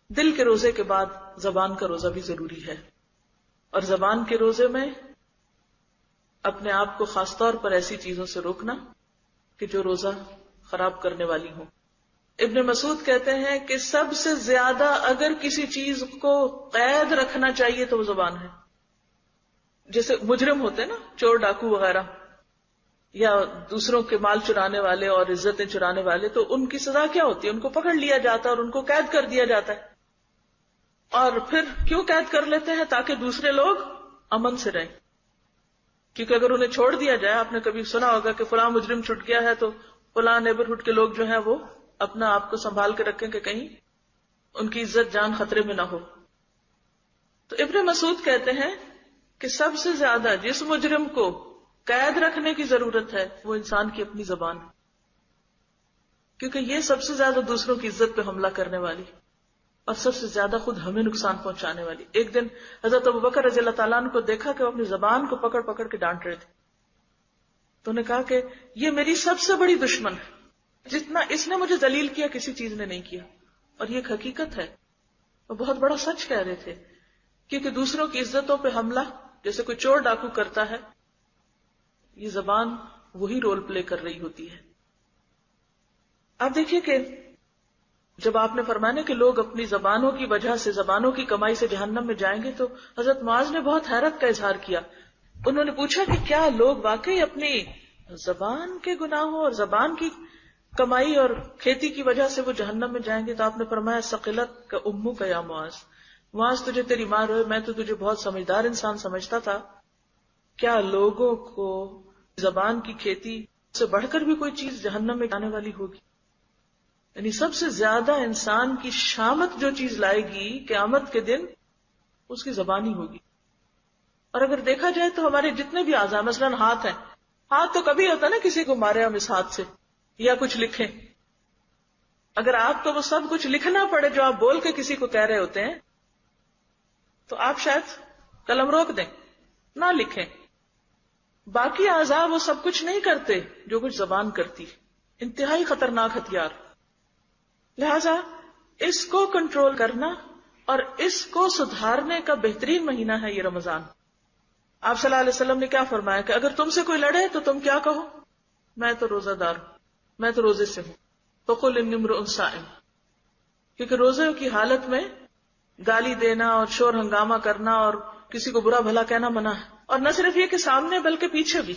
دل کے روزے کے بعد زبان کا روزہ بھی ضروری ہے، اور زبان کے روزے میں اپنے آپ کو خاص طور پر ایسی چیزوں سے روکنا کہ جو روزہ خراب کرنے والی ہوں۔ ابن مسعود کہتے ہیں کہ سب سے زیادہ اگر کسی چیز کو قید رکھنا چاہیے تو وہ زبان ہے۔ جیسے مجرم ہوتے ہیں نا، چور ڈاکو وغیرہ، یا دوسروں کے مال چرانے والے اور عزتیں چرانے والے، تو ان کی سزا کیا ہوتی ہے؟ ان کو پکڑ لیا جاتا ہے اور ان کو قید کر دیا جاتا ہے۔ اور پھر کیوں قید کر لیتے ہیں؟ تاکہ دوسرے لوگ امن سے رہیں، کیونکہ اگر انہیں چھوڑ دیا جائے، آپ نے کبھی سنا ہوگا کہ فلاں مجرم چھٹ گیا ہے تو فلاں نیبرہڈ کے لوگ جو ہیں وہ اپنا آپ کو سنبھال کے رکھیں کہ کہیں ان کی عزت جان خطرے میں نہ ہو۔ تو ابن مسعود کہتے ہیں کہ سب سے زیادہ جس مجرم کو قید رکھنے کی ضرورت ہے وہ انسان کی اپنی زبان، کیونکہ یہ سب سے زیادہ دوسروں کی عزت پہ حملہ کرنے والی اور سب سے زیادہ خود ہمیں نقصان پہنچانے والی۔ ایک دن حضرت ابوبکر رضی اللہ تعالیٰ عنہ کو دیکھا کہ وہ اپنی زبان کو پکڑ پکڑ کے ڈانٹ رہے تھے، تو انہوں نے کہا کہ یہ میری سب سے بڑی دشمن ہے، جتنا اس نے مجھے ذلیل کیا کسی چیز نے نہیں کیا۔ اور یہ ایک حقیقت ہے، وہ بہت بڑا سچ کہہ رہے تھے، کیونکہ دوسروں کی عزتوں پہ حملہ جیسے کوئی چور ڈاکو کرتا ہے، یہ زبان وہی رول پلے کر رہی ہوتی ہے۔ آپ دیکھیے کہ جب آپ نے فرمایا کہ لوگ اپنی زبانوں کی وجہ سے، زبانوں کی کمائی سے جہنم میں جائیں گے، تو حضرت معاذ نے بہت حیرت کا اظہار کیا۔ انہوں نے پوچھا کہ کیا لوگ واقعی اپنی زبان کے گناہوں اور زبان کی کمائی اور کھیتی کی وجہ سے وہ جہنم میں جائیں گے؟ تو آپ نے فرمایا ثقلت کا امو کا یا معاذ، معاذ تجھے تیری ماں روئے، میں تو تجھے بہت سمجھدار انسان سمجھتا تھا، کیا لوگوں کو زبان کی کھیتی سے بڑھ کر بھی کوئی چیز جہنم میں جانے والی ہوگی؟ یعنی سب سے زیادہ انسان کی شامت جو چیز لائے گی قیامت کے دن، اس کی زبان ہی ہوگی۔ اور اگر دیکھا جائے تو ہمارے جتنے بھی اعضاء، مثلاً ہاتھ ہیں، ہاتھ تو کبھی ہوتا نا کسی کو مارے ہم اس ہاتھ سے یا کچھ لکھیں، اگر آپ کو وہ سب کچھ لکھنا پڑے جو آپ بول کے کسی کو کہہ رہے ہوتے ہیں تو آپ شاید قلم روک دیں، نہ لکھیں۔ باقی اعضاء وہ سب کچھ نہیں کرتے جو کچھ زبان کرتی، انتہائی خطرناک ہتھیار۔ لہذا اس کو کنٹرول کرنا اور اس کو سدھارنے کا بہترین مہینہ ہے یہ رمضان۔ آپ صلی اللہ علیہ وسلم نے کیا فرمایا کہ اگر تم سے کوئی لڑے تو تم کیا کہو؟ میں تو روزہ دار ہوں، میں تو روزے سے ہوں، فقل انی امرؤ صائم، کیونکہ روزے کی حالت میں گالی دینا اور شور ہنگامہ کرنا اور کسی کو برا بھلا کہنا منع ہے، اور نہ صرف یہ کہ سامنے بلکہ پیچھے بھی۔